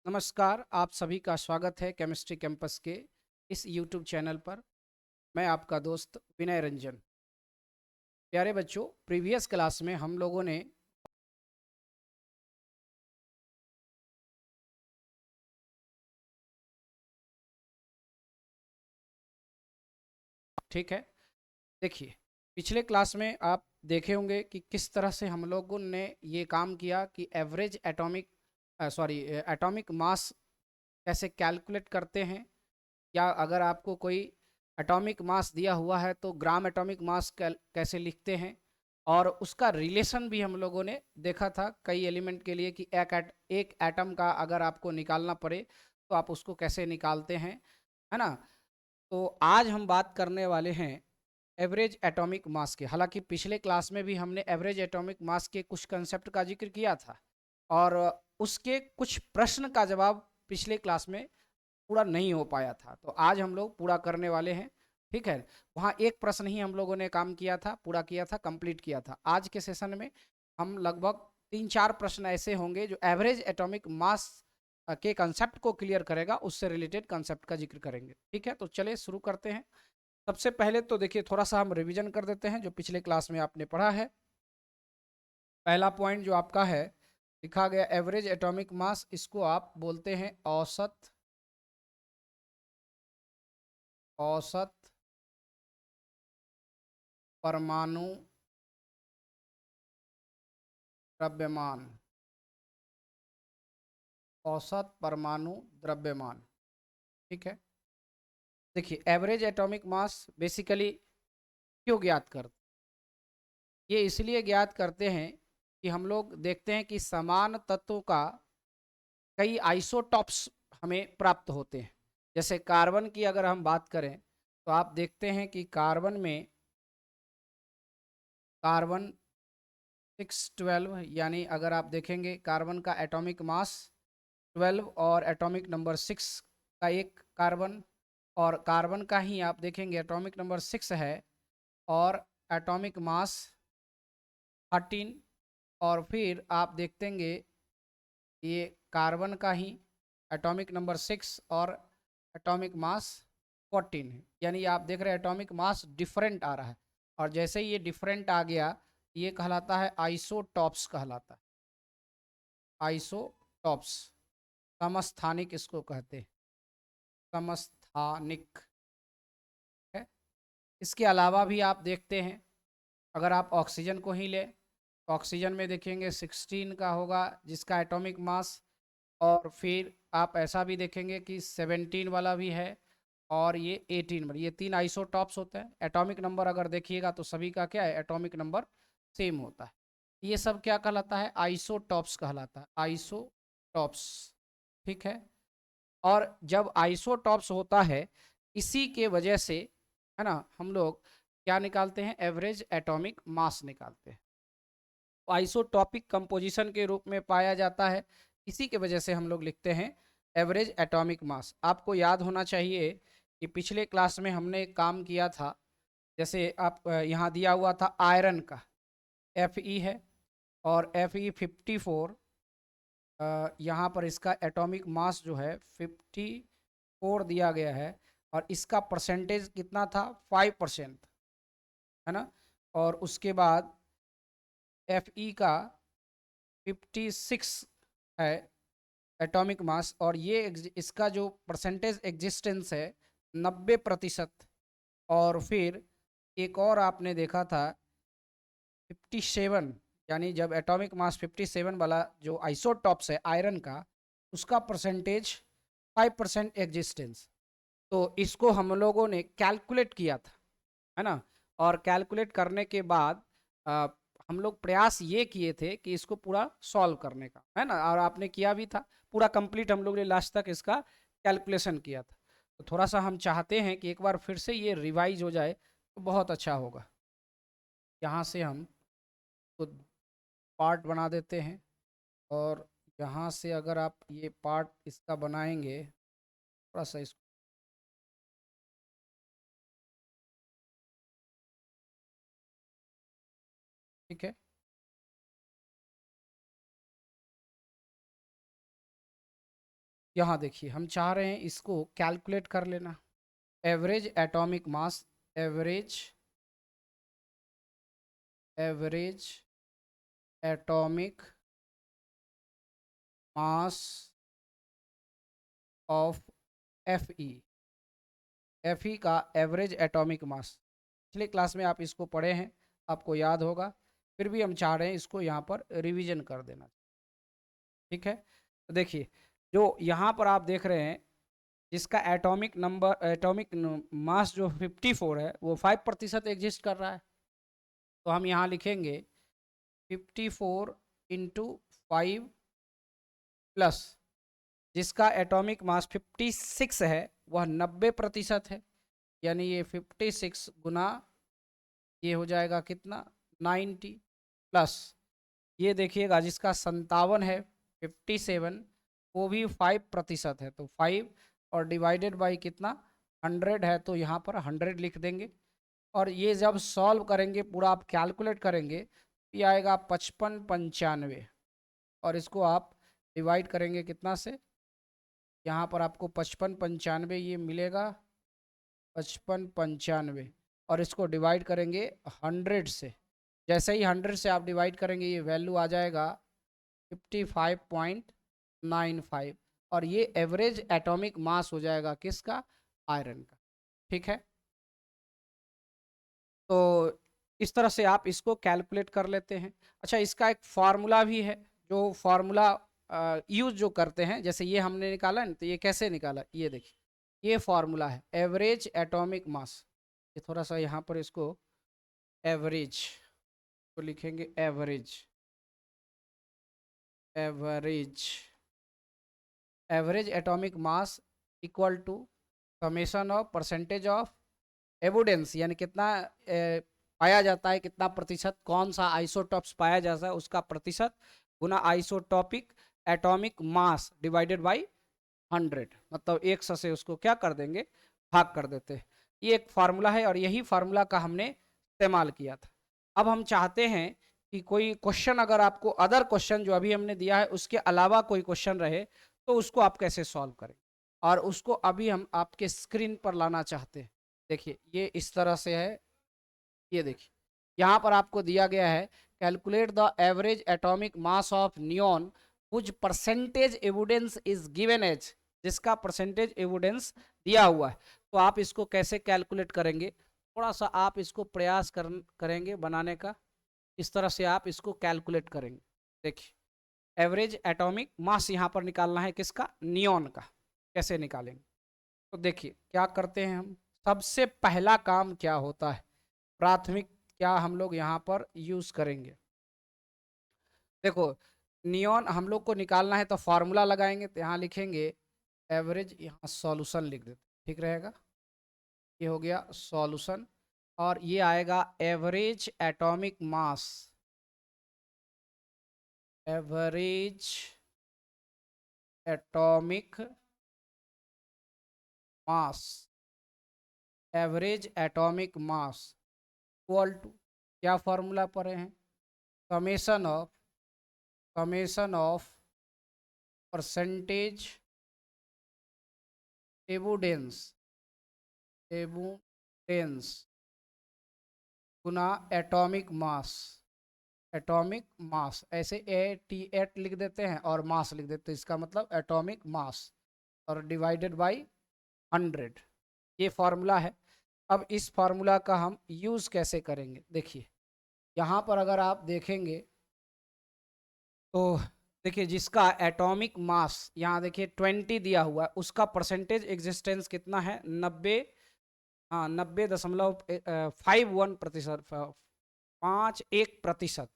नमस्कार, आप सभी का स्वागत है केमिस्ट्री कैंपस के इस यूट्यूब चैनल पर। मैं आपका दोस्त विनय रंजन। प्यारे बच्चों, प्रीवियस क्लास में हम लोगों ने ठीक है, देखिए, पिछले क्लास में आप देखे होंगे कि किस तरह से हम लोगों ने ये काम किया कि एवरेज एटॉमिक मास कैसे कैलकुलेट करते हैं, या अगर आपको कोई एटॉमिक मास दिया हुआ है तो ग्राम एटॉमिक मास कैसे लिखते हैं। और उसका रिलेशन भी हम लोगों ने देखा था कई एलिमेंट के लिए कि एक एटम का अगर आपको निकालना पड़े तो आप उसको कैसे निकालते हैं, है ना। तो आज हम बात करने वाले हैं एवरेज एटॉमिक मास के। हालांकि पिछले क्लास में भी हमने एवरेज एटॉमिक मास के कुछ कंसेप्ट का जिक्र किया था, और उसके कुछ प्रश्न का जवाब पिछले क्लास में पूरा नहीं हो पाया था, तो आज हम लोग पूरा करने वाले हैं। ठीक है, वहाँ एक प्रश्न ही हम लोगों ने काम किया था, पूरा किया था, कंप्लीट किया था। आज के सेशन में हम लगभग 3-4 प्रश्न ऐसे होंगे जो एवरेज एटॉमिक मास के कंसेप्ट को क्लियर करेगा, उससे रिलेटेड कंसेप्ट का जिक्र करेंगे। ठीक है, तो चलिए शुरू करते हैं। सबसे पहले तो देखिए, थोड़ा सा हम रिवीजन कर देते हैं जो पिछले क्लास में आपने पढ़ा है। पहला पॉइंट जो आपका है लिखा गया एवरेज एटॉमिक मास, इसको आप बोलते हैं औसत औसत परमाणु द्रव्यमान। औसत परमाणु द्रव्यमान। ठीक है, देखिए एवरेज एटॉमिक मास बेसिकली क्यों ज्ञात करते, ये इसलिए ज्ञात करते हैं कि हम लोग देखते हैं कि समान तत्वों का कई आइसोटॉप्स हमें प्राप्त होते हैं। जैसे कार्बन की अगर हम बात करें तो आप देखते हैं कि कार्बन 612, यानी अगर आप देखेंगे कार्बन का एटॉमिक मास 12 और एटॉमिक नंबर 6 का एक कार्बन, और कार्बन का ही आप देखेंगे एटॉमिक नंबर 6 है और एटॉमिक मास 13। और फिर आप देखेंगे ये कार्बन का ही एटॉमिक नंबर 6 और एटॉमिक मास 14 है, यानी आप देख रहे हैं एटॉमिक मास डिफरेंट आ रहा है। और जैसे ही ये डिफरेंट आ गया, ये कहलाता है आइसोटॉप्स कहलाता है। आइसोटॉप्स, समस्थानिक इसको कहते हैं, समस्थानिक है। इसके अलावा भी आप देखते हैं, अगर आप ऑक्सीजन को ही लें तो ऑक्सीजन में देखेंगे 16 का होगा जिसका एटॉमिक मास। और फिर आप ऐसा भी देखेंगे कि 17 वाला भी है, और ये 18 वाला, ये 3 आइसोटॉप्स होते हैं। एटॉमिक नंबर अगर देखिएगा तो सभी का क्या है, एटॉमिक नंबर सेम होता है। ये सब क्या कहलाता है, आइसोटॉप्स कहलाता है, आइसोटॉप्स। ठीक है, और जब आइसोटॉप्स होता है, इसी के वजह से, है ना, हम लोग क्या निकालते हैं, एवरेज एटॉमिक मास निकालते हैं। आइसोटॉपिक कंपोजिशन के रूप में पाया जाता है, इसी के वजह से हम लोग लिखते हैं एवरेज एटॉमिक मास। आपको याद होना चाहिए कि पिछले क्लास में हमने एक काम किया था। जैसे आप यहाँ दिया हुआ था आयरन का Fe है, और Fe 54, यहाँ पर इसका एटॉमिक मास जो है 54 दिया गया है, और इसका परसेंटेज कितना था, 5%, है ना। और उसके बाद Fe का 56 है एटॉमिक मास, और ये इसका जो परसेंटेज एग्जिस्टेंस है 90%। और फिर एक और आपने देखा था 57, यानी जब एटॉमिक मास 57 वाला जो आइसोटॉप्स है आयरन का, उसका परसेंटेज 5% एग्जिस्टेंस। तो इसको हम लोगों ने कैलकुलेट किया था, है ना। और कैलकुलेट करने के बाद आ, हम लोग प्रयास ये किए थे कि इसको पूरा सॉल्व करने का, है ना, और आपने किया भी था पूरा कंप्लीट। हम लोग ने लास्ट तक इसका कैलकुलेशन किया था। तो थोड़ा सा हम चाहते हैं कि एक बार फिर से ये रिवाइज हो जाए तो बहुत अच्छा होगा। यहाँ से हम तो पार्ट बना देते हैं, और यहाँ से अगर आप ये पार्ट इसका बनाएंगे, थोड़ा सा इसको, ठीक है। यहाँ देखिए हम चाह रहे हैं इसको कैलकुलेट कर लेना। Average atomic mass, average atomic mass of Fe का एवरेज एटॉमिक मास। पिछले क्लास में आप इसको पढ़े हैं, आपको याद होगा, फिर भी हम चाह रहे हैं इसको यहाँ पर रिवीजन कर देना। ठीक है, तो देखिए जो यहाँ पर आप देख रहे हैं जिसका एटॉमिक मास जो 54 है वो 5% एग्जिस्ट कर रहा है। तो हम यहाँ लिखेंगे 54 इंटू 5 प्लस जिसका एटॉमिक मास 56 है वह 90% है, यानी ये 56 गुना ये हो जाएगा कितना 90 प्लस ये देखिएगा जिसका 57 है 57 वो भी 5% है, तो 5 और डिवाइडेड बाई कितना 100 है, तो यहाँ पर 100 लिख देंगे। और ये जब सॉल्व करेंगे पूरा आप कैलकुलेट करेंगे ये आएगा 5595 और इसको आप डिवाइड करेंगे कितना से, यहाँ पर आपको 5595 ये मिलेगा 5595 और इसको डिवाइड करेंगे 100 से। जैसे ही 100 से आप डिवाइड करेंगे ये वैल्यू आ जाएगा 55.95 और ये एवरेज एटॉमिक मास हो जाएगा किसका, आयरन का। ठीक है, तो इस तरह से आप इसको कैलकुलेट कर लेते हैं। अच्छा, इसका एक फार्मूला भी है जो फार्मूला यूज जो करते हैं, जैसे ये हमने निकाला ना, तो ये कैसे निकाला ये देखिए, ये फार्मूला है एवरेज एटॉमिक मास। ये थोड़ा सा यहाँ पर इसको एवरेज तो लिखेंगे average atomic mass equal to summation of percentage of evidence, यानी कितना पाया जाता है, कितना प्रतिशत कौन सा आइसोटॉप्स पाया जाता है उसका प्रतिशत गुना isotopic atomic mass divided by 100, मतलब 100 से उसको क्या कर देंगे, भाग कर देते हैं। ये एक फार्मूला है और यही फार्मूला का हमने इस्तेमाल किया था। अब हम चाहते हैं कि कोई क्वेश्चन अगर आपको अदर क्वेश्चन जो अभी हमने दिया है उसके अलावा कोई क्वेश्चन रहे तो उसको आप कैसे सॉल्व करें, और उसको अभी हम आपके स्क्रीन पर लाना चाहते हैं। देखिए ये इस तरह से है, ये देखिए यहाँ पर आपको दिया गया है calculate the average atomic mass of neon which percentage evidence is given as, जिसका परसेंटेज एविडेंस दिया हुआ है। तो आप इसको कैसे कैलकुलेट करेंगे, थोड़ा सा आप इसको प्रयास करेंगे बनाने का, इस तरह से आप इसको कैलकुलेट करेंगे। देखिए एवरेज एटॉमिक मास यहाँ पर निकालना है किसका, नियॉन का। कैसे निकालेंगे, तो देखिए क्या करते हैं हम, सबसे पहला काम क्या होता है, प्राथमिक क्या हम लोग यहाँ पर यूज करेंगे। देखो नियॉन हम लोग को निकालना है तो फॉर्मूला लगाएंगे, तो यहाँ लिखेंगे एवरेज, यहाँ सॉल्यूशन लिख देते, ठीक रहेगा। ये हो गया सॉल्यूशन और ये आएगा average atomic mass, average atomic mass, average atomic mass equal to क्या फॉर्मूला पढ़े हैं, समेशन ऑफ परसेंटेज एविडेंस गुना एटॉमिक मास, ऐसे AT8 लिख देते हैं और मास लिख देते हैं, इसका मतलब एटॉमिक मास और डिवाइडेड बाय 100, ये फॉर्मूला है। अब इस फार्मूला का हम यूज कैसे करेंगे, देखिए यहाँ पर अगर आप देखेंगे तो देखिए जिसका एटॉमिक मास यहाँ देखिए 20 दिया हुआ है उसका परसेंटेज एग्जिस्टेंस कितना है 90, हाँ 90.51%, 51%,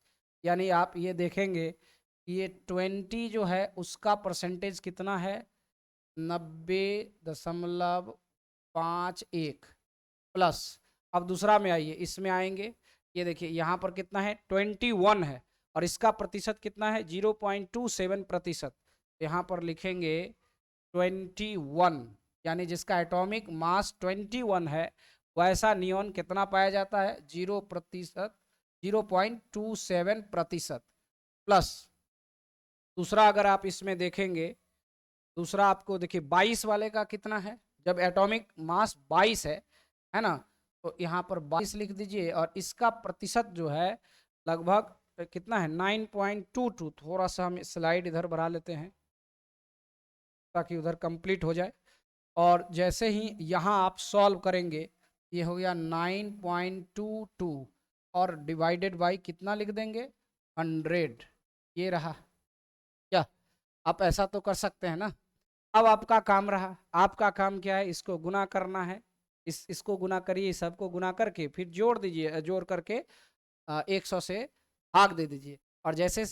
यानी आप ये देखेंगे कि ये 20 जो है उसका परसेंटेज कितना है 90.51 प्लस। अब दूसरा में आइए, इसमें आएंगे, ये देखिए यहाँ पर कितना है 21 है और इसका प्रतिशत कितना है 0.27%, यहाँ पर लिखेंगे 21, यानी जिसका एटॉमिक मास 21 है वैसा नियॉन कितना पाया जाता है 0.27% प्लस। दूसरा अगर आप इसमें देखेंगे दूसरा आपको देखिए 22 वाले का कितना है, जब एटॉमिक मास 22 है ना, तो यहाँ पर 22 लिख दीजिए और इसका प्रतिशत जो है लगभग कितना है 9.22। थोड़ा सा हम स्लाइड इधर बढ़ा लेते हैं ताकि उधर कंप्लीट हो जाए। और जैसे ही यहाँ आप सॉल्व करेंगे, ये हो गया 9.22 और डिवाइडेड बाई कितना लिख देंगे 100, ये रहा। क्या आप ऐसा तो कर सकते हैं ना। अब आपका काम रहा, आपका काम क्या है, इसको गुना करना है, इसको गुना करिए, सबको गुना करके फिर जोड़ दीजिए, जोड़ करके 100 से भाग दे दीजिए। और जैसे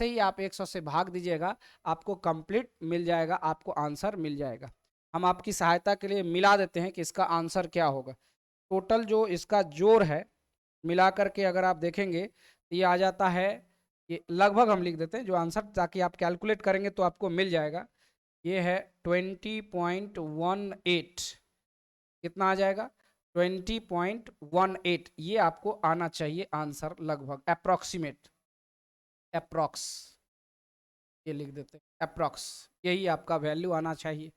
ही आप 100 से भाग दीजिएगा आपको कंप्लीट मिल जाएगा, आपको आंसर मिल जाएगा। हम आपकी सहायता के लिए मिला देते हैं कि इसका आंसर क्या होगा। टोटल जो इसका जोड़ है मिला करके अगर आप देखेंगे तो ये आ जाता है, ये लगभग हम लिख देते हैं जो आंसर, ताकि आप कैलकुलेट करेंगे तो आपको मिल जाएगा। ये है 20.18। कितना आ जाएगा 20.18, ये आपको आना चाहिए आंसर, लगभग अप्रोक्सीमेट, अप्रोक्स, ये लिख देते हैं अप्रोक्स, यही आपका वैल्यू आना चाहिए।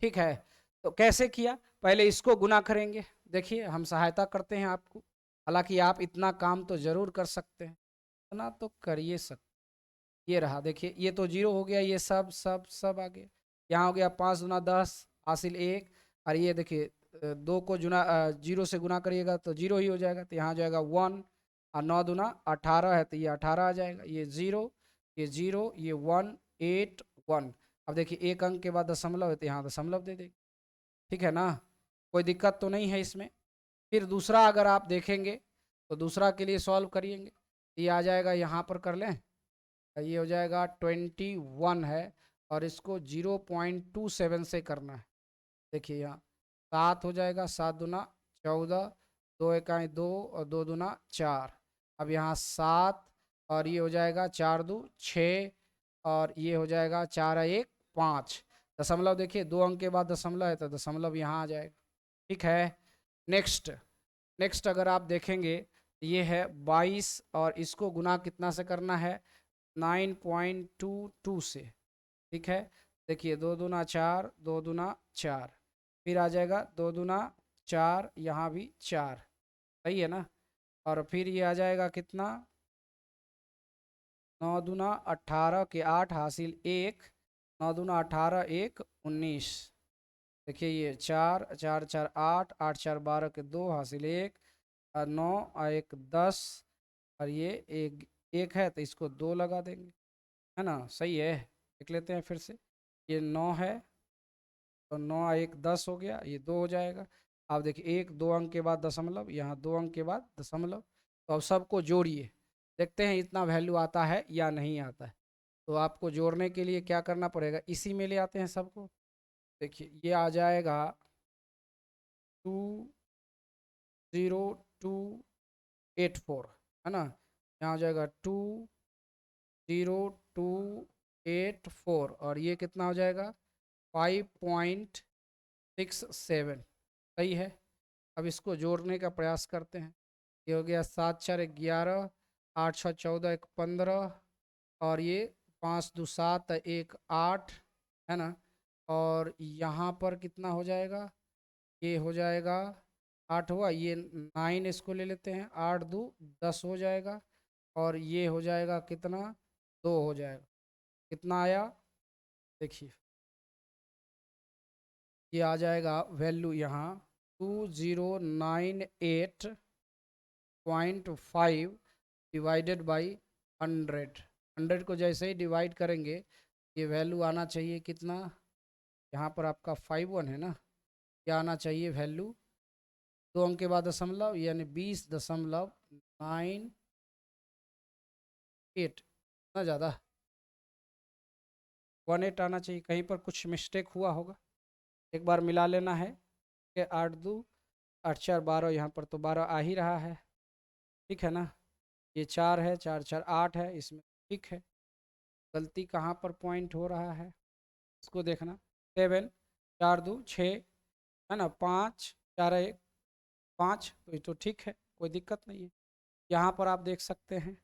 ठीक है, तो कैसे किया, पहले इसको गुना करेंगे। देखिए हम सहायता करते हैं आपको, हालांकि आप इतना काम तो जरूर कर सकते हैं, इतना तो करिए सकते। ये रहा, देखिए ये तो जीरो हो गया, ये सब सब सब आ गया। यहाँ हो गया 5 गुना 10 हासिल 1। और ये देखिए दो को जीरो से गुना करिएगा तो जीरो ही हो जाएगा, तो यहाँ आ जाएगा 1। और 9 दूना 18 है तो ये 18 आ जाएगा, ये जीरो, ये जीरो, ये 1 8 1। अब देखिए एक अंक के बाद दशमलव है तो यहाँ दशमलव दे देंगे। ठीक है ना, कोई दिक्कत तो नहीं है इसमें। फिर दूसरा अगर आप देखेंगे तो दूसरा के लिए सॉल्व करिएंगे, ये आ जाएगा, यहाँ पर कर लें, ये हो जाएगा 21 है और इसको 0.27 से करना है। देखिए यहाँ 7 हो जाएगा, 7 दूना 14, 2 इकाई 2 और 2 दूना 4। अब यहाँ 7 और ये हो जाएगा 4 दू 6 और ये हो जाएगा 4 1 5। दशमलव देखिए 2 अंक के बाद दशमलव है तो दशमलव यहाँ आ जाएगा। ठीक है, नेक्स्ट, नेक्स्ट अगर आप देखेंगे ये है 22 और इसको गुना कितना से करना है 9.22 से। ठीक है, देखिए 2 दूना 4, 2 दूना 4, फिर आ जाएगा 2 दूना 4, यहाँ भी 4, सही है ना। और फिर ये आ जाएगा कितना 9 दूना 18 के 8 हासिल 1, 9 दूना 18 1 19। देखिए ये 4 4 4 8, 8 4 12 के 2 हासिल 1 और 9 और 1 10 और ये एक एक है तो इसको 2 लगा देंगे, है ना, सही है। देख लेते हैं फिर से, ये 9 है तो 9 1 10 हो गया, ये 2 हो जाएगा। अब देखिए 1 2 अंक के बाद दशमलव, यहाँ 2 अंक के बाद दशमलव, तो अब सबको जोड़िए, देखते हैं इतना वैल्यू आता है या नहीं आता है। तो आपको जोड़ने के लिए क्या करना पड़ेगा, इसी में ले आते हैं सबको। देखिए ये आ जाएगा 20284, है ना, यहाँ हो जाएगा 20284 और ये कितना हो जाएगा 5.67, सही है। अब इसको जोड़ने का प्रयास करते हैं, ये हो गया 7 4 11, 8 6 14 1 15 और ये 5 2 7 1 8, है ना। और यहाँ पर कितना हो जाएगा, ये हो जाएगा 8 हुआ, ये 9 इसको ले लेते हैं, 8 2 10 हो जाएगा और ये हो जाएगा कितना 2 हो जाएगा। कितना आया देखिए, ये आ जाएगा वैल्यू यहाँ 2098.5 डिवाइडेड बाई 100। 100 को जैसे ही डिवाइड करेंगे ये वैल्यू आना चाहिए कितना, यहाँ पर आपका 51 है ना, क्या आना चाहिए वैल्यू, 2 अंक के बाद दशमलव यानी 20.98, ना ज़्यादा 18 आना चाहिए, कहीं पर कुछ मिस्टेक हुआ होगा, एक बार मिला लेना है कि 8 2 8 4 12, यहाँ पर तो 12 आ ही रहा है। ठीक है ना, ये 4 है, 4 4 8 है इसमें, ठीक है। गलती कहाँ पर पॉइंट हो रहा है इसको देखना, 7 4 2 6, है ना, 5 4 1 5, तो ये तो ठीक है, कोई दिक्कत नहीं है। यहाँ पर आप देख सकते हैं,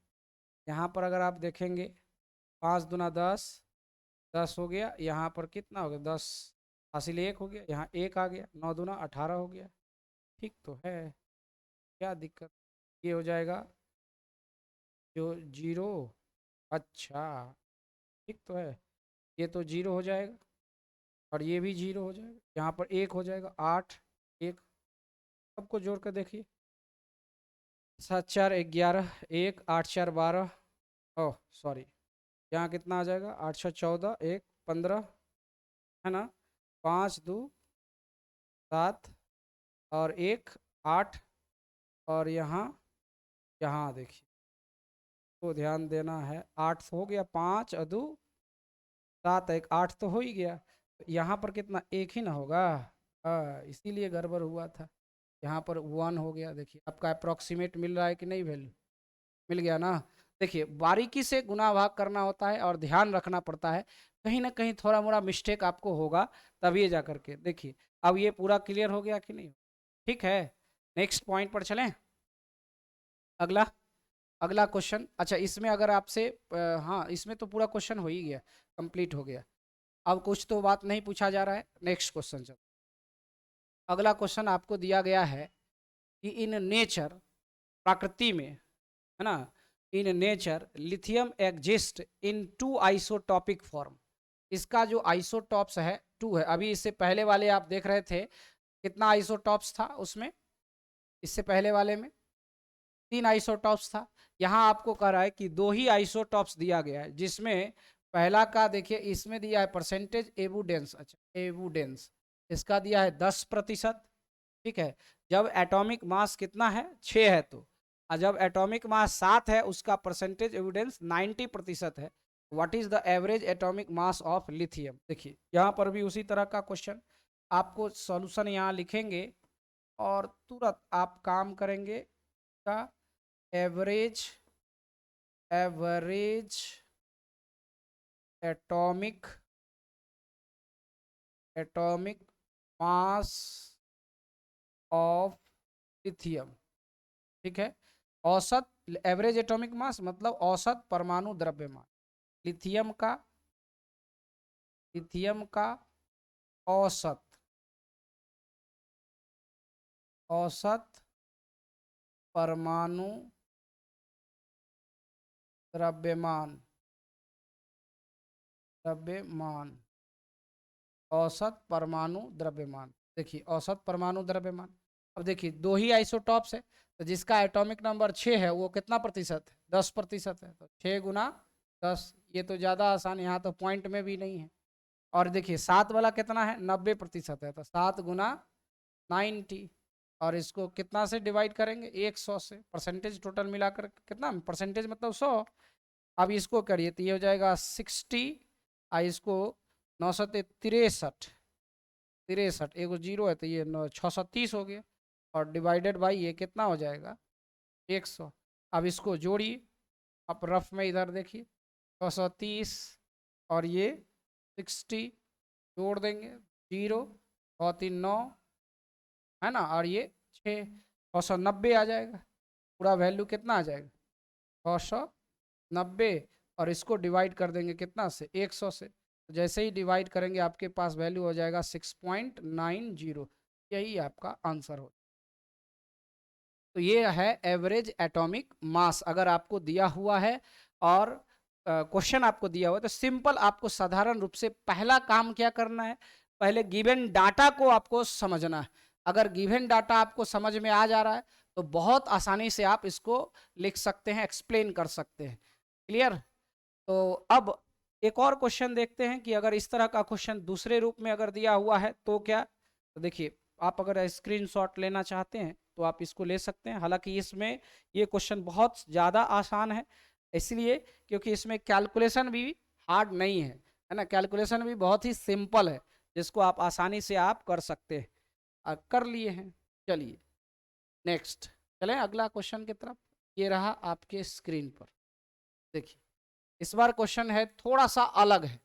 यहाँ पर अगर आप देखेंगे 5 दूना 10, 10 हो गया, यहाँ पर कितना हो गया 10 हासिल 1 हो गया, यहाँ 1 आ गया, 9 दूना 18 हो गया। ठीक तो है, क्या दिक्कत, ये हो जाएगा जो 0। अच्छा, ठीक तो है, ये तो 0 हो जाएगा और ये भी 0 हो जाएगा, यहाँ पर 1 हो जाएगा, 8 1, सबको जोड़ कर देखिए, 7 4 11, 1 8 4 12, ओह सॉरी, यहाँ कितना आ जाएगा 8 6 14, 1 15, है ना, 5 2 7 और 1 8, और यहाँ यहाँ देखिए, तो ध्यान देना है, 8 हो गया, 5 अदू 7 1 8 तो हो ही गया, तो यहाँ पर कितना 1 ही ना होगा, इसीलिए गड़बड़ हुआ था, यहाँ पर 1 हो गया। देखिए आपका अप्रोक्सीमेट मिल रहा है कि नहीं, वैल्यू मिल गया ना। देखिए बारीकी से गुना भाग करना होता है और ध्यान रखना पड़ता है, कहीं ना कहीं थोड़ा मोड़ा मिस्टेक आपको होगा, तभी जा करके देखिए। अब ये पूरा क्लियर हो गया कि नहीं, ठीक है। नेक्स्ट पॉइंट पर चलें, अगला अगला क्वेश्चन। अच्छा इसमें अगर आपसे हाँ इसमें तो पूरा क्वेश्चन हो ही गया, कंप्लीट हो गया, अब कुछ तो बात नहीं पूछा जा रहा है। नेक्स्ट क्वेश्चन चलो, अगला क्वेश्चन आपको दिया गया है कि इन नेचर, प्रकृति में, है ना, in nature lithium exist in 2 isotopic form. इसका जो आइसोटॉप्स है 2 है। अभी इससे पहले वाले आप देख रहे थे कितना आइसोटॉप्स था उसमें, इससे पहले वाले में 3 आइसोटॉप्स था। यहाँ आपको कह रहा है कि 2 ही आइसोटॉप्स दिया गया है, जिसमें पहला का देखिए इसमें दिया है परसेंटेज एवुडेंस, अच्छा एवुडेंस इसका दिया है 10%, ठीक है। जब एटॉमिक मास कितना है 6 है तो, और जब एटॉमिक मास 7 है उसका परसेंटेज एविडेंस 90% है। What is the average atomic mass of lithium. देखिए यहाँ पर भी उसी तरह का क्वेश्चन, आपको सॉल्यूशन यहाँ लिखेंगे और तुरंत आप काम करेंगे का average atomic atomic mass of lithium, ठीक है। औसत, एवरेज एटॉमिक मास मतलब औसत परमाणु द्रव्यमान, लिथियम का औसत औसत परमाणु द्रव्यमान, औसत परमाणु द्रव्यमान। देखिए औसत परमाणु द्रव्यमान, अब देखिए 2 ही आइसोटॉप्स है, तो जिसका एटॉमिक नंबर 6 है वो कितना प्रतिशत है, 10% है, तो 6 गुना 10, ये तो ज़्यादा आसान, यहाँ तो पॉइंट में भी नहीं है। और देखिए 7 वाला कितना है 90% है, तो 7 गुना 90, और इसको कितना से डिवाइड करेंगे 100 से, परसेंटेज टोटल मिलाकर कितना, परसेंटेज मतलब 100। अब इसको करिए तो ये हो जाएगा 60, और इसको 963, 63 एक 0 है तो ये 630 हो गया, और डिवाइडेड बाई ये कितना हो जाएगा 100। अब इसको जोड़िए, आप रफ में इधर देखिए 630 और ये 60 जोड़ देंगे, 0 और 3 9, है ना, और ये 6, 690 आ जाएगा, पूरा वैल्यू कितना आ जाएगा 690, और इसको डिवाइड कर देंगे कितना से 100 से, तो जैसे ही डिवाइड करेंगे आपके पास वैल्यू हो जाएगा 6.90, यही आपका आंसर हो। तो ये है एवरेज एटॉमिक मास। अगर आपको दिया हुआ है और क्वेश्चन आपको दिया हुआ है तो सिंपल आपको साधारण रूप से पहला काम क्या करना है, पहले गिवन डाटा को आपको समझना है। अगर गिवन डाटा आपको समझ में आ जा रहा है तो बहुत आसानी से आप इसको लिख सकते हैं, एक्सप्लेन कर सकते हैं। क्लियर। तो अब एक और क्वेश्चन देखते हैं कि अगर इस तरह का क्वेश्चन दूसरे रूप में अगर दिया हुआ है तो क्या। तो देखिए आप अगर स्क्रीनशॉट लेना चाहते हैं तो आप इसको ले सकते हैं। हालांकि इसमें ये क्वेश्चन बहुत ज़्यादा आसान है, इसलिए क्योंकि इसमें कैलकुलेशन भी हार्ड नहीं है ना, कैलकुलेशन भी बहुत ही सिंपल है, जिसको आप आसानी से आप कर सकते हैं, कर लिए हैं। चलिए नेक्स्ट चलें अगला क्वेश्चन की तरफ, ये रहा आपके स्क्रीन पर। देखिए इस बार क्वेश्चन है थोड़ा सा अलग है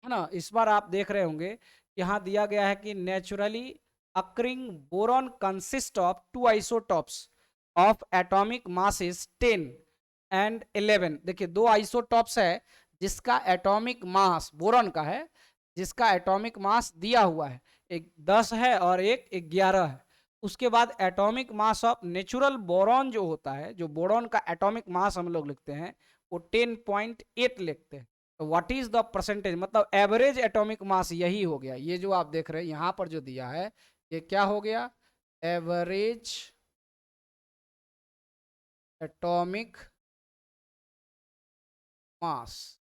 ना। इस बार आप देख रहे होंगे यहाँ दिया गया है कि naturally occurring boron consist of 2 isotopes of atomic masses 10 and 11। देखिए 2 आइसोटॉप्स है जिसका एटॉमिक मास बोरॉन का है, जिसका एटॉमिक मास दिया हुआ है, एक 10 है और एक 11 है। उसके बाद atomic mass of natural boron जो होता है, जो बोरॉन का एटॉमिक मास हम लोग लिखते हैं वो 10.8 लिखते हैं। तो व्हाट इज द परसेंटेज, मतलब एवरेज एटॉमिक मास यही हो गया। ये जो आप देख रहे हैं यहाँ पर जो दिया है ये क्या हो गया, एवरेज एटॉमिक मास,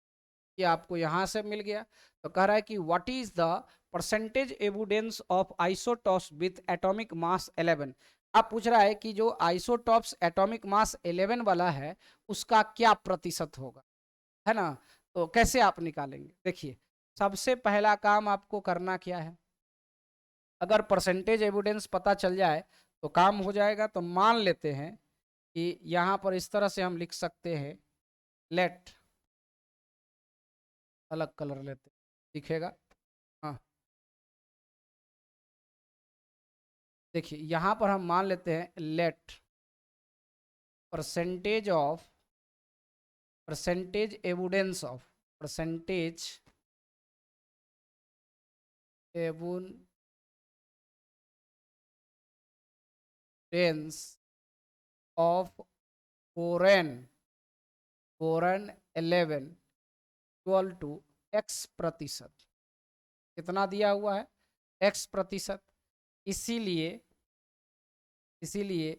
ये आपको यहां से मिल गया। तो कह रहा है कि what is the percentage evidence of isotopes with atomic mass 11। आप पूछ रहा है कि जो आइसोटॉप्स एटॉमिक मास 11 वाला है उसका क्या प्रतिशत होगा, है ना। तो कैसे आप निकालेंगे, देखिए सबसे पहला काम आपको करना क्या है, अगर परसेंटेज एविडेंस पता चल जाए तो काम हो जाएगा। तो मान लेते हैं कि यहाँ पर इस तरह से हम लिख सकते हैं, लेट, अलग कलर लेते दिखेगा, हाँ देखिए यहाँ पर हम मान लेते हैं let percentage of, percentage evidence of, percentage evidence of boron, boron 11 equal to x प्रतिशत, कितना दिया हुआ है x प्रतिशत। इसीलिए इसीलिए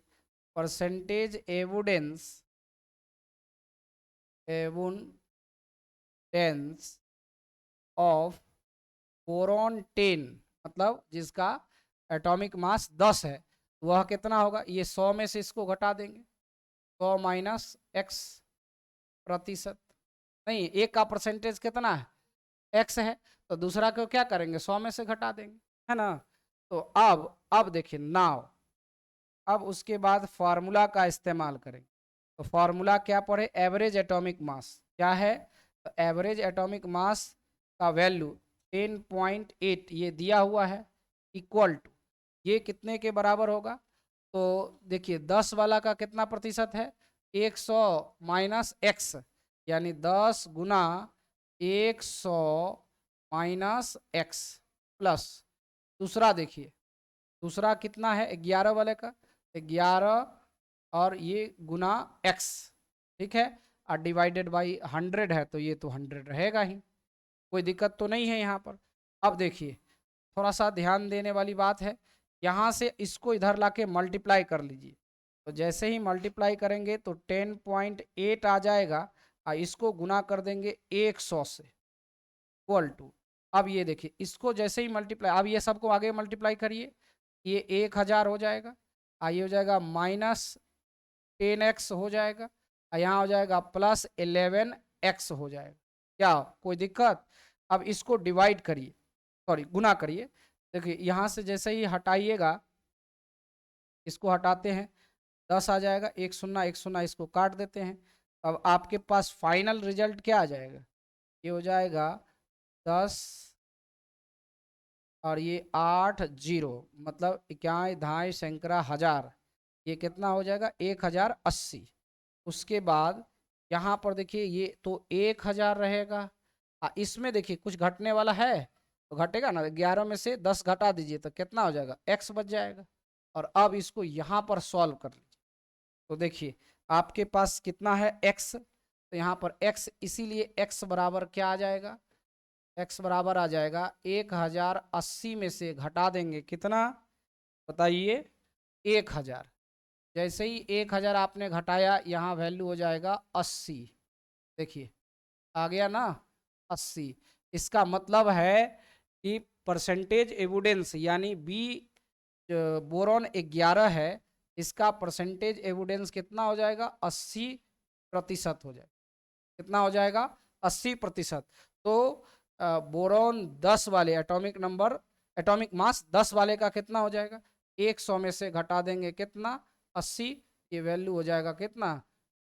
परसेंटेज एविडेंस ऑफ बोरॉन 10, मतलब जिसका एटॉमिक मास 10 है, वह कितना होगा, ये 100 में से इसको घटा देंगे, 100 माइनस x प्रतिशत, नहीं एक का परसेंटेज कितना है x है, तो दूसरा को क्या करेंगे 100 में से घटा देंगे, है ना। तो अब देखिए नाउ, अब उसके बाद फार्मूला का इस्तेमाल करेंगे। तो फार्मूला क्या पढ़े, एवरेज एटॉमिक मास क्या है, तो एवरेज एटॉमिक मास का वैल्यू 10.8 ये दिया हुआ है, इक्वल टू ये कितने के बराबर होगा, तो देखिए 10 वाला का कितना प्रतिशत है 100 माइनस एक्स, यानी 10 गुना 100 माइनस एक्स प्लस, दूसरा देखिए दूसरा कितना है 11 वाले का 11 और ये गुना x, ठीक है, और डिवाइडेड बाई 100 है तो ये तो 100 रहेगा ही, कोई दिक्कत तो नहीं है यहाँ पर। अब देखिए थोड़ा सा ध्यान देने वाली बात है, यहाँ से इसको इधर लाके मल्टीप्लाई कर लीजिए, तो जैसे ही मल्टीप्लाई करेंगे तो 10.8 आ जाएगा और इसको गुना कर देंगे 100 से इक्वल टू, अब ये देखिए इसको जैसे ही मल्टीप्लाई, अब ये सबको आगे मल्टीप्लाई करिए, ये 1000 हो जाएगा, ये हो जाएगा माइनस 10x हो जाएगा, यहाँ हो जाएगा प्लस 11x हो जाएगा, क्या कोई दिक्कत। अब इसको डिवाइड करिए, सॉरी गुना करिए, देखिए यहाँ से जैसे ही हटाइएगा, इसको हटाते हैं 10 आ जाएगा, एक शून्य इसको काट देते हैं, अब आपके पास फाइनल रिजल्ट क्या आ जाएगा, ये हो जाएगा 10 और ये 8 0, मतलब इक्याई धाई सैकड़ा हजार, ये कितना हो जाएगा 1080। उसके बाद यहाँ पर देखिए ये तो 1000 रहेगा, इसमें देखिए कुछ घटने वाला है तो घटेगा ना, 11 में से 10 घटा दीजिए तो कितना हो जाएगा x बच जाएगा। और अब इसको यहाँ पर सॉल्व कर लीजिए, तो देखिए आपके पास कितना है x, तो यहाँ पर x, इसीलिए x बराबर क्या आ जाएगा, x बराबर आ जाएगा 1080 में से घटा देंगे कितना बताइए 1000, जैसे ही 1000 आपने घटाया यहाँ वैल्यू हो जाएगा 80, देखिए आ गया ना 80। इसका मतलब है कि परसेंटेज एविडेंस यानी बी बोरॉन 11 है, इसका परसेंटेज एविडेंस कितना हो जाएगा 80% हो जाएगा, कितना हो जाएगा 80%। तो बोरॉन 10 वाले एटॉमिक नंबर, एटॉमिक मास 10 वाले का कितना हो जाएगा 100 में से घटा देंगे कितना 80, ये वैल्यू हो जाएगा कितना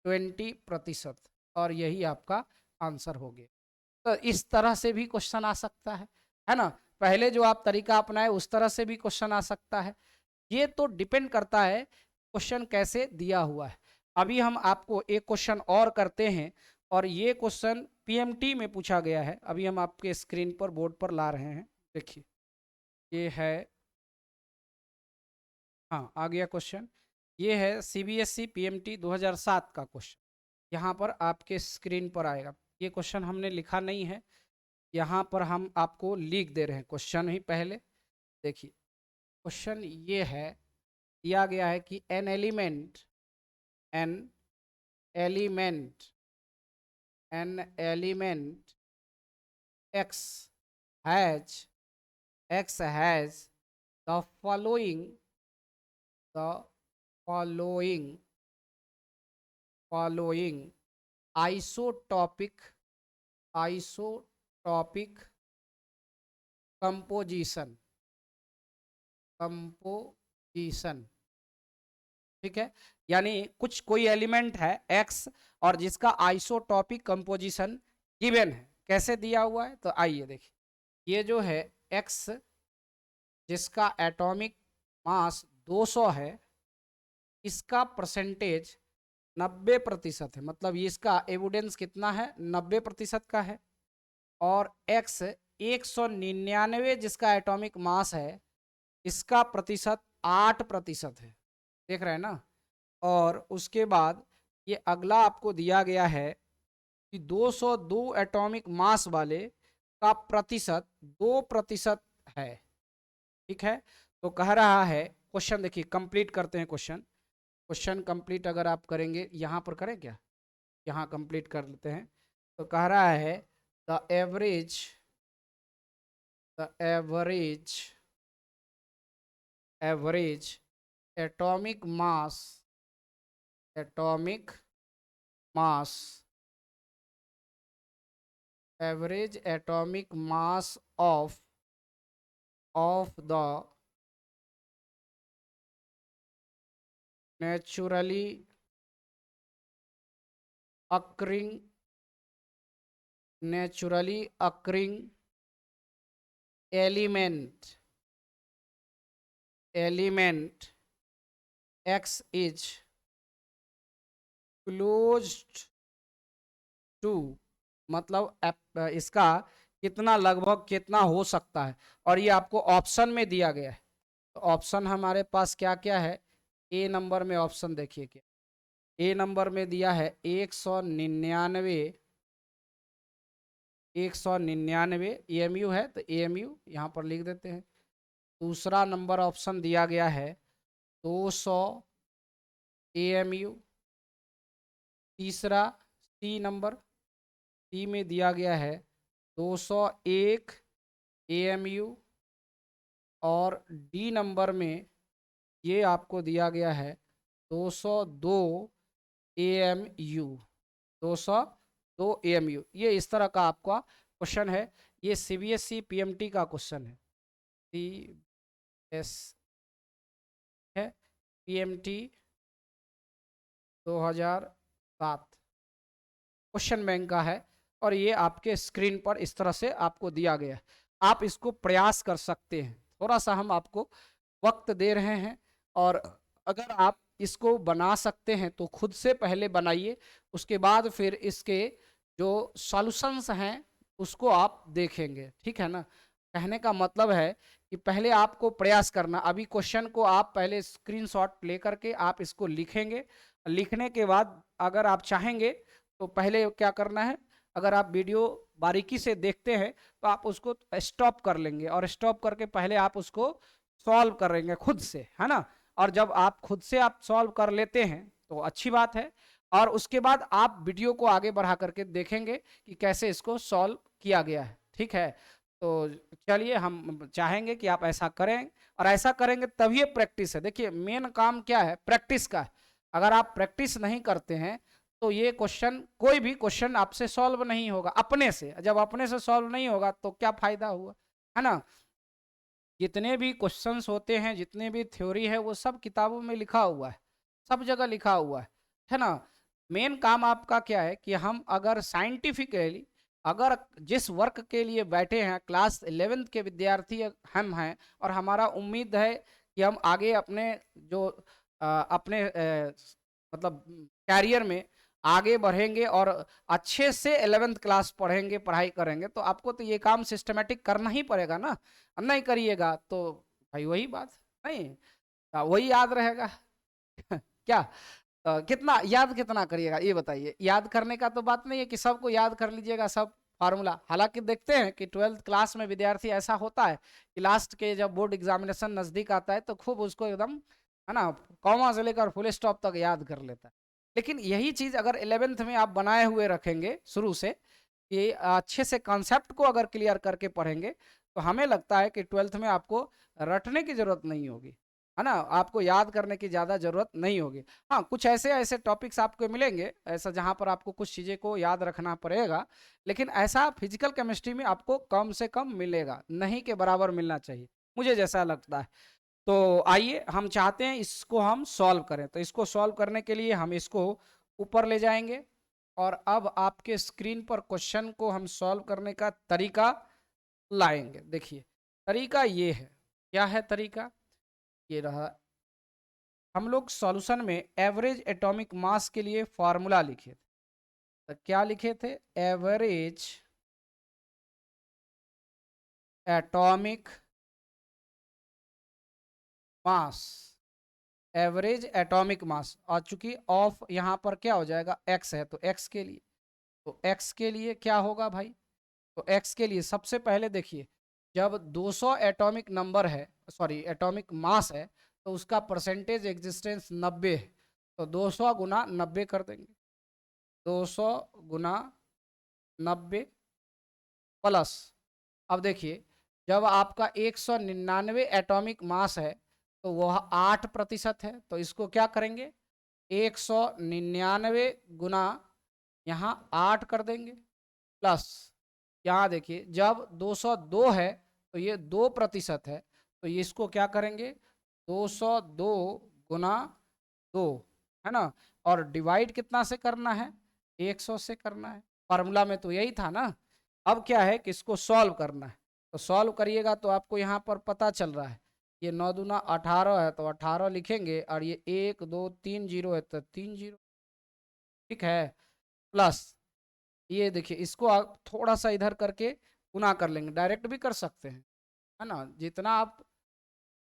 20%, और यही आपका आंसर हो गया। तो इस तरह से भी क्वेश्चन आ सकता है ना, पहले जो आप तरीका अपनाए उस तरह से भी क्वेश्चन आ सकता है, ये तो डिपेंड करता है क्वेश्चन कैसे दिया हुआ है। अभी हम आपको एक क्वेश्चन और करते हैं, और ये क्वेश्चन पीएमटी में पूछा गया है। अभी हम आपके स्क्रीन पर बोर्ड पर ला रहे हैं, देखिए ये है, हाँ आ गया क्वेश्चन। ये है सीबीएसई पीएमटी 2007 का क्वेश्चन, यहाँ पर आपके स्क्रीन पर आएगा। ये क्वेश्चन हमने लिखा नहीं है, यहाँ पर हम आपको लिख दे रहे हैं क्वेश्चन ही पहले। देखिए क्वेश्चन ये है, दिया गया है कि an element x has the following isotopic composition, ठीक है। यानी कोई एलिमेंट है x और जिसका आइसोटॉपिक कंपोजिशन गिवन है। कैसे दिया हुआ है, तो आइए देखिए। ये जो है x जिसका एटॉमिक मास 200 है, इसका परसेंटेज 90% है, मतलब ये इसका एविडेंस कितना है, 90% का है। और x 199 जिसका एटॉमिक मास है, इसका प्रतिशत 8% है, देख रहे हैं ना। और उसके बाद ये अगला आपको दिया गया है कि 202 एटॉमिक मास वाले का प्रतिशत 2% है, ठीक है। तो कह रहा है क्वेश्चन, देखिए कंप्लीट करते हैं क्वेश्चन कंप्लीट अगर आप करेंगे, यहाँ पर करें क्या, यहाँ कंप्लीट कर लेते हैं। तो कह रहा है the average atomic mass of the naturally occurring element x is closed to, मतलब इसका कितना लगभग कितना हो सकता है। और ये आपको ऑप्शन में दिया गया है। तो ऑप्शन हमारे पास क्या क्या है, ए नंबर में ऑप्शन देखिए क्या, ए नंबर में दिया है 199 EMU है, तो EMU यहाँ पर लिख देते हैं। दूसरा नंबर ऑप्शन दिया गया है 200 EMU। तीसरा सी नंबर, सी में दिया गया है 201 EMU। और डी नंबर में ये आपको दिया गया है 202 AMU, 202 AMU। ये इस तरह का आपका क्वेश्चन है। ये CBSE PMT का क्वेश्चन है, CBS है PMT 2007 क्वेश्चन बैंक का है। और ये आपके स्क्रीन पर इस तरह से आपको दिया गया है। आप इसको प्रयास कर सकते हैं, थोड़ा सा हम आपको वक्त दे रहे हैं। और अगर आप इसको बना सकते हैं तो खुद से पहले बनाइए, उसके बाद फिर इसके जो सॉल्यूशंस हैं उसको आप देखेंगे, ठीक है ना। कहने का मतलब है कि पहले आपको प्रयास करना। अभी क्वेश्चन को आप पहले स्क्रीनशॉट लेकर के आप इसको लिखेंगे। लिखने के बाद अगर आप चाहेंगे तो पहले क्या करना है, अगर आप वीडियो बारीकी से देखते हैं तो आप उसको स्टॉप कर लेंगे, और स्टॉप करके पहले आप उसको सॉल्व करेंगे खुद से, है ना। और जब आप खुद से आप सॉल्व कर लेते हैं तो अच्छी बात है। और उसके बाद आप वीडियो को आगे बढ़ा करके देखेंगे कि कैसे इसको सॉल्व किया गया है, ठीक है। तो चलिए, हम चाहेंगे कि आप ऐसा करें, और ऐसा करेंगे तभी ये प्रैक्टिस है। देखिए मेन काम क्या है, प्रैक्टिस का। अगर आप प्रैक्टिस नहीं करते हैं तो ये क्वेश्चन, कोई भी क्वेश्चन आपसे सॉल्व नहीं होगा अपने से। जब अपने से सॉल्व नहीं होगा तो क्या फायदा हुआ, है ना। जितने भी क्वेश्चंस होते हैं, जितने भी थ्योरी है, वो सब किताबों में लिखा हुआ है, सब जगह लिखा हुआ है ना। मेन काम आपका क्या है कि हम अगर साइंटिफिकली, अगर जिस वर्क के लिए बैठे हैं, क्लास 11th के विद्यार्थी हम हैं, और हमारा उम्मीद है कि हम आगे अपने जो अपने मतलब कैरियर में आगे बढ़ेंगे और अच्छे से 11th क्लास पढ़ेंगे, पढ़ाई करेंगे, तो आपको तो ये काम सिस्टमेटिक करना ही पड़ेगा ना। नहीं करिएगा तो भाई वही बात नहीं, वही याद रहेगा। क्या कितना याद कितना करिएगा ये बताइए। याद करने का तो बात नहीं है कि सबको याद कर लीजिएगा सब फार्मूला। हालांकि देखते हैं कि 12th क्लास में विद्यार्थी ऐसा होता है कि लास्ट के जब बोर्ड एग्जामिनेशन नजदीक आता है तो खूब उसको एकदम, है ना, कॉमा से लेकर फुल स्टॉप तक याद कर लेता है। लेकिन यही चीज अगर 11th में आप बनाए हुए रखेंगे शुरू से, कि अच्छे से कॉन्सेप्ट को अगर क्लियर करके पढ़ेंगे, तो हमें लगता है कि 12th में आपको रटने की जरूरत नहीं होगी, है ना, आपको याद करने की ज़्यादा ज़रूरत नहीं होगी। हाँ, कुछ ऐसे ऐसे टॉपिक्स आपको मिलेंगे ऐसा जहाँ पर आपको कुछ चीज़ें को याद रखना पड़ेगा, लेकिन ऐसा फिजिकल केमिस्ट्री में आपको कम से कम मिलेगा, नहीं के बराबर मिलना चाहिए, मुझे जैसा लगता है। तो आइए हम चाहते हैं इसको हम सॉल्व करें, तो इसको सॉल्व करने के लिए हम इसको ऊपर ले जाएंगे और अब आपके स्क्रीन पर क्वेश्चन को हम सॉल्व करने का तरीका लाएंगे। देखिए तरीका ये है, क्या है तरीका, ये रहा। हम लोग सॉल्यूशन में एवरेज एटॉमिक मास के लिए फॉर्मूला लिखे थे, तो क्या लिखे थे, average atomic mass, average atomic मास, और चूंकि ऑफ यहां पर क्या हो जाएगा एक्स है, तो एक्स के लिए, तो एक्स के लिए क्या होगा भाई, तो एक्स के लिए सबसे पहले देखिए, जब 200 एटॉमिक नंबर है, सॉरी एटॉमिक मास है, तो उसका परसेंटेज एग्जिस्टेंस 90 है, तो 200 गुना 90 कर देंगे, 200 गुना 90 प्लस, अब देखिए जब आपका 199 एटॉमिक मास है तो वह 8% है, तो इसको क्या करेंगे 199 गुना यहाँ 8 कर देंगे, प्लस यहाँ देखिए जब 202 है तो ये 2% है, तो ये इसको क्या करेंगे 202 गुना 2, है ना, और डिवाइड कितना से करना है 100 से करना है, फार्मूला में तो यही था ना। अब क्या है कि इसको सॉल्व करना है, तो सॉल्व करिएगा तो आपको यहाँ पर पता चल रहा है, ये 9 दूना 18 है, तो 18 लिखेंगे, और ये 1 2 3 जीरो है तो 3 जीरो, ठीक है, प्लस ये देखिए इसको आप थोड़ा सा इधर करके गुना कर लेंगे, डायरेक्ट भी कर सकते हैं, है ना, जितना आप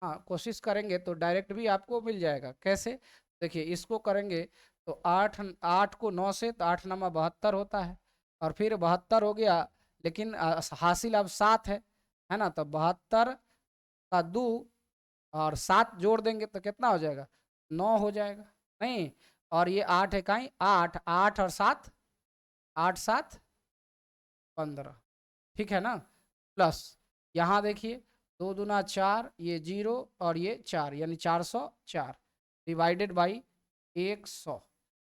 हाँ कोशिश करेंगे तो डायरेक्ट भी आपको मिल जाएगा। कैसे, देखिए इसको करेंगे तो 8 8 को 9 से, तो 8 9 72 होता है, और फिर 72 हो गया, लेकिन हासिल अब 7 है ना, तो 72 का 2 और 7 जोड़ देंगे तो कितना हो जाएगा 9 हो जाएगा, नहीं, और ये 8 है कहीं 8 8 और 7 8 7 15, ठीक है ना, प्लस यहाँ देखिए 2 दूना 4, ये 0 और ये 4, यानी 404 डिवाइडेड बाई 100।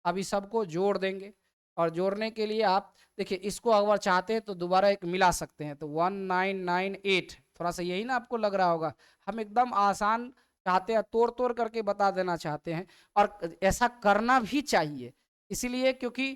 अब इस सबको जोड़ देंगे, और जोड़ने के लिए आप देखिए इसको अगर चाहते हैं तो दोबारा एक मिला सकते हैं, तो 1998, थोड़ा सा यही ना आपको लग रहा होगा, हम एकदम आसान चाहते हैं, तोड़ तोड़ करके बता देना चाहते हैं, और ऐसा करना भी चाहिए, इसीलिए क्योंकि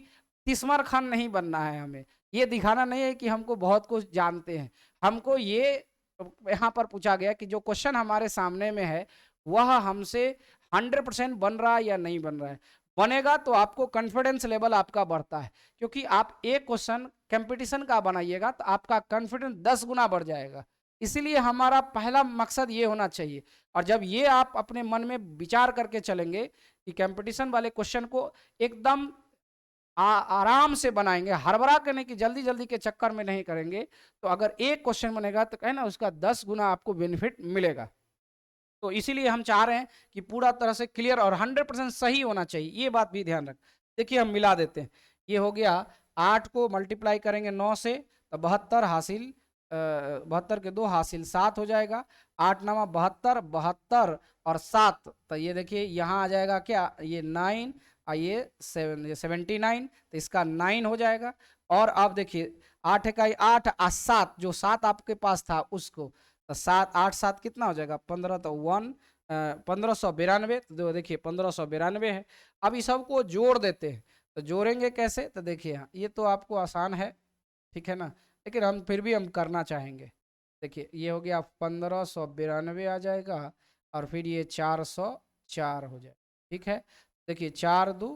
तिस्मर खान नहीं बनना है हमें, ये दिखाना नहीं है कि हमको बहुत कुछ जानते हैं, हमको ये यहाँ पर पूछा गया कि जो क्वेश्चन हमारे सामने में है वह हमसे 100% बन रहा है या नहीं बन रहा है, बनेगा तो आपको कॉन्फिडेंस लेवल आपका बढ़ता है, क्योंकि आप एक क्वेश्चन कंपटीशन का बनाइएगा तो आपका कॉन्फिडेंस 10 गुना बढ़ जाएगा, इसीलिए हमारा पहला मकसद ये होना चाहिए। और जब ये आप अपने मन में विचार करके चलेंगे कि कंपटीशन वाले क्वेश्चन को एकदम आराम से बनाएंगे, हड़बड़ा करने की जल्दी जल्दी के चक्कर में नहीं करेंगे, तो अगर एक क्वेश्चन बनेगा तो कहे ना उसका 10 गुना आपको बेनिफिट मिलेगा। तो इसीलिए हम चाह रहे हैं कि पूरा तरह से क्लियर और 100% सही होना चाहिए, ये बात भी ध्यान रख। देखिए हम मिला देते हैं, ये हो गया 8 को मल्टीप्लाई करेंगे 9 से, तो 72 हासिल 72 के 2 हासिल 7 हो जाएगा, 8 9 72, 72 और 7, तो ये देखिए यहाँ आ जाएगा क्या, ये 9 और ये 79, तो इसका 9 हो जाएगा। और आप देखिए 8 इकाई 8 और 7, जो 7 आपके पास था उसको, तो 7 8 7 कितना हो जाएगा 15, तो 1592, तो देखिए 1592 है। अब इस सबको जोड़ देते हैं, तो जोड़ेंगे कैसे, तो देखिए यहाँ ये तो आपको आसान है, ठीक है ना, लेकिन हम फिर भी हम करना चाहेंगे। देखिए ये हो गया 1592 आ जाएगा, और फिर ये 404 हो जाए, ठीक है, देखिए 4 2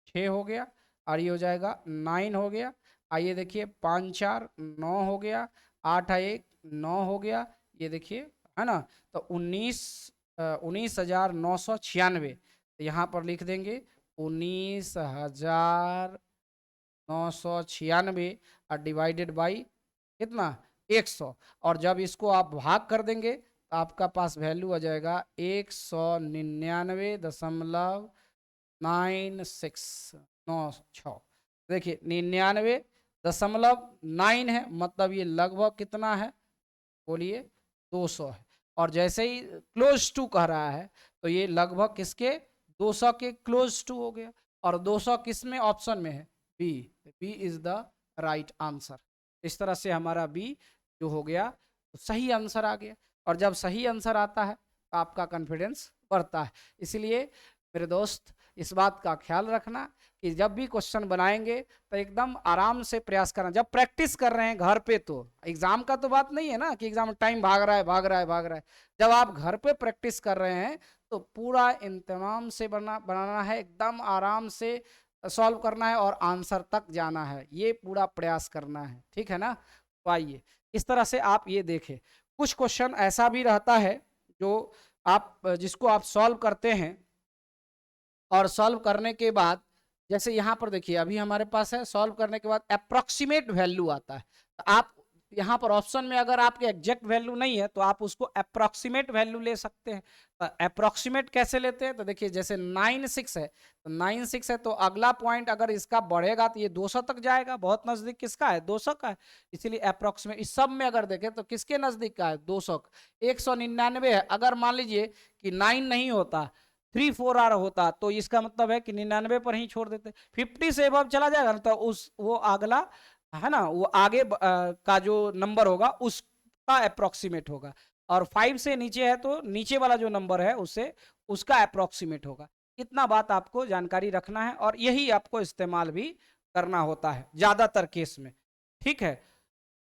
6 हो गया, और ये हो जाएगा 9 हो गया। आइए देखिए 5 4 9 हो गया, 8 1 9 हो गया, ये देखिए है ना। तो 19,996, तो यहाँ पर लिख देंगे 19,996 और डिवाइडेड बाई कितना 100, और जब इसको आप भाग कर देंगे तो आपका पास वैल्यू आ जाएगा 199.9696। देखिए 99.9 है, मतलब ये लगभग कितना है बोलिए 200 है। और जैसे ही क्लोज टू कह रहा है तो ये लगभग किसके 200 के क्लोज टू हो गया। और 200 किस में ऑप्शन में है B, B is the right answer. इस तरह से हमारा बी जो हो गया तो सही आंसर आ गया। और जब सही आंसर आता है तो आपका कॉन्फिडेंस बढ़ता है। इसलिए मेरे दोस्त इस बात का ख्याल रखना कि जब भी क्वेश्चन बनाएंगे तो एकदम आराम से प्रयास करना। जब प्रैक्टिस कर रहे हैं घर पे, तो एग्जाम का तो बात नहीं है ना कि एग्जाम टाइम भाग रहा है भाग रहा है भाग रहा है। जब आप घर पे प्रैक्टिस कर रहे हैं तो पूरा इंतजाम से बनाना है, एकदम आराम से सॉल्व करना है और आंसर तक जाना है, ये पूरा प्रयास करना है, ठीक है ना। तो आइए इस तरह से आप ये देखें, कुछ क्वेश्चन ऐसा भी रहता है जो आप जिसको आप सॉल्व करते हैं और सॉल्व करने के बाद जैसे यहाँ पर देखिए अभी हमारे पास है सॉल्व करने के बाद अप्रोक्सीमेट वैल्यू आता है। तो आप यहाँ पर ऑप्शन में अगर आपके एग्जैक्ट वैल्यू नहीं है तो आप उसको अप्रोक्सीमेट वैल्यू ले सकते हैं। तो अप्रोक्सीमेट कैसे लेते हैं, तो देखिए जैसे 9 6 है तो 9 6 है तो अगला पॉइंट अगर इसका बढ़ेगा तो ये 200 तक जाएगा, बहुत नजदीक किसका है 200 का है। इसीलिए अप्रोक्सीमेट इस सब में अगर देखें तो किसके नजदीक का है 200। 199 है, अगर मान लीजिए कि 9 नहीं होता 3 4 आर होता तो इसका मतलब है कि 99 पर ही छोड़ देते। 50 से अब चला जाएगा ना तो उस वो अगला है ना, वो आगे का जो नंबर होगा उसका अप्रोक्सीमेट होगा। और 5 से नीचे है तो नीचे वाला जो नंबर है उससे उसका अप्रोक्सीमेट होगा। इतना बात आपको जानकारी रखना है और यही आपको इस्तेमाल भी करना होता है ज्यादातर केस में, ठीक है।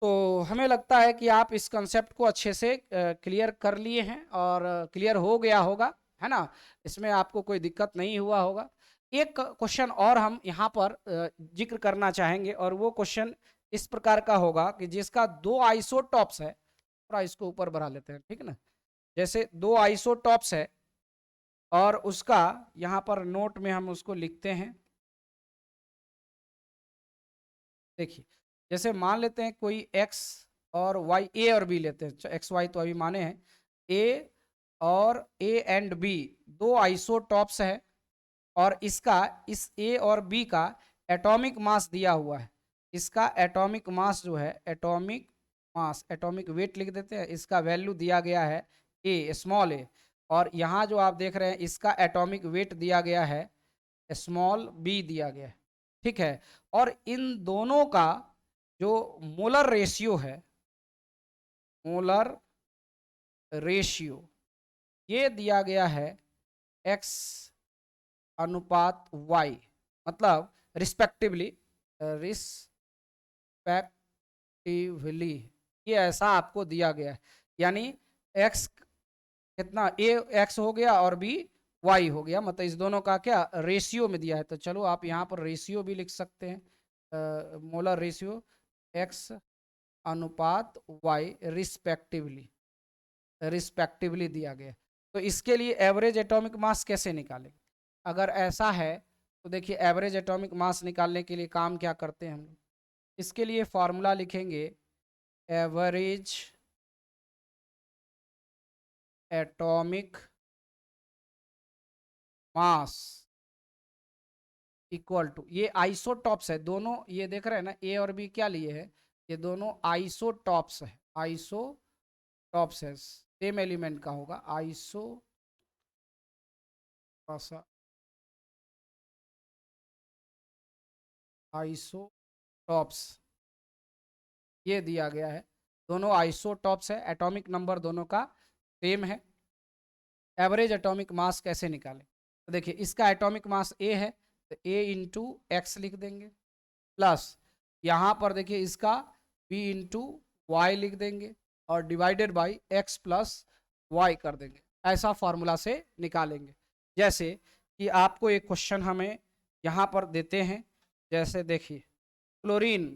तो हमें लगता है कि आप इस कंसेप्ट को अच्छे से क्लियर कर लिए हैं और क्लियर हो गया होगा, है ना। इसमें आपको कोई दिक्कत नहीं हुआ होगा। एक क्वेश्चन और हम यहाँ पर जिक्र करना चाहेंगे और वो क्वेश्चन इस प्रकार का होगा कि जिसका 2 आइसोटॉप्स है, थोड़ा इसको ऊपर बढ़ा लेते हैं, ठीक है ना। जैसे 2 आइसोटॉप्स है और उसका यहाँ पर नोट में हम उसको लिखते हैं। देखिए जैसे मान लेते हैं कोई x और y, a और b लेते हैं, एक्स वाई तो अभी माने हैं, a और a एंड b दो आइसोटॉप्स है और इसका इस a और b का एटॉमिक मास दिया हुआ है। इसका एटॉमिक मास जो है एटॉमिक मास, एटॉमिक वेट लिख देते हैं, इसका वैल्यू दिया गया है a स्मॉल a, और यहाँ जो आप देख रहे हैं इसका एटॉमिक वेट दिया गया है स्मॉल b दिया गया है, ठीक है। और इन दोनों का जो मोलर रेशियो है, मोलर रेशियो ये दिया गया है x अनुपात y, मतलब रिस्पेक्टिवली ये ऐसा आपको दिया गया है। यानी x कितना a x हो गया और b y हो गया, मतलब इस दोनों का क्या रेशियो में दिया है। तो चलो आप यहाँ पर रेशियो भी लिख सकते हैं, मोलर रेशियो x अनुपात y रिस्पेक्टिवली दिया गया। तो इसके लिए एवरेज एटॉमिक मास कैसे निकालेंगे, अगर ऐसा है तो देखिए एवरेज एटॉमिक मास निकालने के लिए काम क्या करते हैं हम लोग, इसके लिए फॉर्मूला लिखेंगे average atomic mass equal to, ये आइसोटॉप्स है दोनों, ये देख रहे हैं ना ए और बी क्या लिए है, ये दोनों आइसोटॉप्स है, आइसोटॉप्स है, सेम एलिमेंट का होगा आइसोटॉप्स ये दिया गया है, दोनों आइसोटॉप्स है, एटॉमिक नंबर दोनों का सेम है। एवरेज एटॉमिक मास कैसे निकालें, तो देखिए इसका एटॉमिक मास ए है तो ए इंटू एक्स लिख देंगे, प्लस यहाँ पर देखिए इसका बी इंटू वाई लिख देंगे और divided by X plus Y कर देंगे। ऐसा फॉर्मूला से निकालेंगे। जैसे कि आपको एक क्वेश्चन हमें यहाँ पर देते हैं जैसे देखिए क्लोरीन,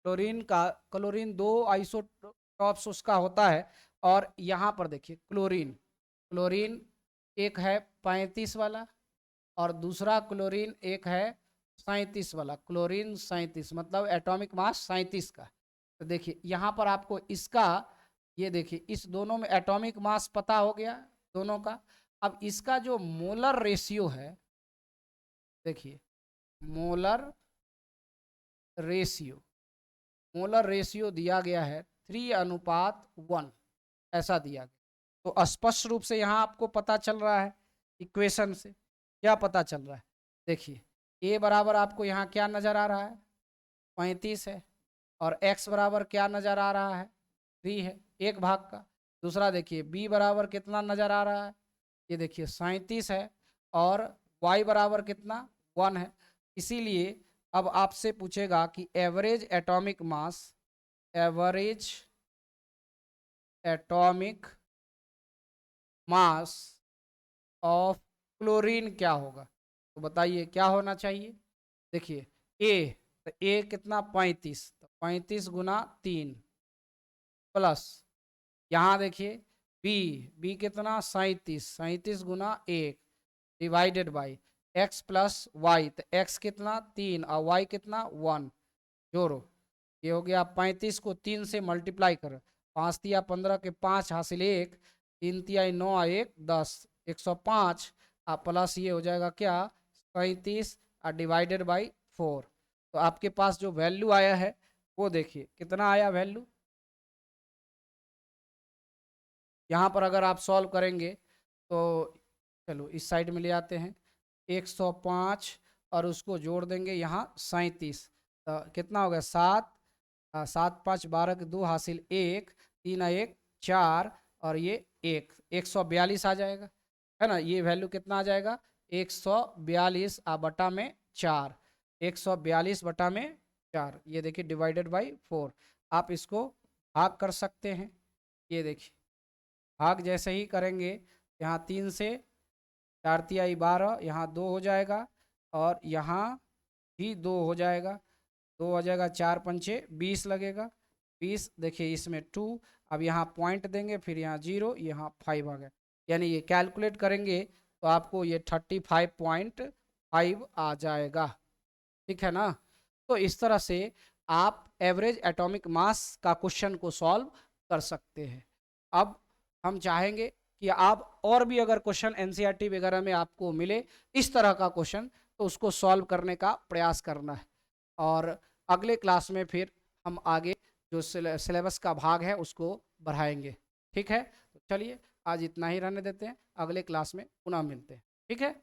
क्लोरीन 2 आइसोटॉप्स उसका होता है। और यहाँ पर देखिए क्लोरीन, क्लोरीन एक है 35 वाला और दूसरा क्लोरीन एक है 37 वाला, क्लोरीन 37 मतलब एटॉमिक मास 37 का। तो देखिए यहाँ पर आपको इसका, ये देखिए इस दोनों में एटॉमिक मास पता हो गया दोनों का। अब इसका जो मोलर रेशियो है, देखिए मोलर रेशियो, मोलर रेशियो दिया गया है 3:1, ऐसा दिया गया। तो स्पष्ट रूप से यहाँ आपको पता चल रहा है इक्वेशन से, क्या पता चल रहा है, देखिए ए बराबर आपको यहाँ क्या नजर आ रहा है 35 है, और एक्स बराबर क्या नजर आ रहा है 3 है, एक भाग का। दूसरा देखिए बी बराबर कितना नजर आ रहा है, ये देखिए 37 है, और वाई बराबर कितना 1 है। इसीलिए अब आपसे पूछेगा कि average atomic mass, average atomic mass of chlorine क्या होगा। तो बताइए क्या होना चाहिए। देखिए ए, तो ए कितना 35, तो 35 गुना 3 प्लस, यहाँ देखिए बी, बी कितना 37, 37 गुना 1 divided by X plus Y, तो एक्स कितना 3 और वाई कितना 1, जोड़ो, ये हो गया 35 को 3 से मल्टीप्लाई करो, 5 तिया 15 के 5 हासिल 1, 3 तिया 9 1 10, 105 प्लस ये हो जाएगा क्या 37 डिवाइडेड बाई 4। तो आपके पास जो वैल्यू आया है वो देखिए कितना आया वैल्यू। यहाँ पर अगर आप सॉल्व करेंगे तो चलो इस साइड में ले आते हैं, 105 और उसको जोड़ देंगे यहाँ 37, तो कितना हो गया 7, 7 5 12 के 2 हासिल 1, 3 1 4 और ये 142 आ जाएगा, है ना। ये वैल्यू कितना आ जाएगा 142 बटा में 4, 142 बटा में 4, ये देखिए डिवाइडेड बाई 4। आप इसको भाग कर सकते हैं, ये देखिए भाग जैसे ही करेंगे, यहाँ 3 से 4 तिहाई 12, यहाँ 2 हो जाएगा और यहाँ भी 2 हो जाएगा, 2 हो जाएगा, 4 पंचे 20 लगेगा, 20 देखिए इसमें 2, अब यहाँ पॉइंट देंगे, फिर यहाँ 0, यहाँ 5 आ गया, यानी ये कैलकुलेट करेंगे तो आपको ये 35.5 आ जाएगा, ठीक है ना। तो इस तरह से आप एवरेज एटॉमिक मास का क्वेश्चन को सॉल्व कर सकते हैं। अब हम चाहेंगे कि आप और भी अगर क्वेश्चन एनसीईआरटी वगैरह में आपको मिले इस तरह का क्वेश्चन, तो उसको सॉल्व करने का प्रयास करना है। और अगले क्लास में फिर हम आगे जो सिलेबस का भाग है उसको बढ़ाएंगे, ठीक है। तो चलिए आज इतना ही रहने देते हैं, अगले क्लास में पुनः मिलते हैं, ठीक है।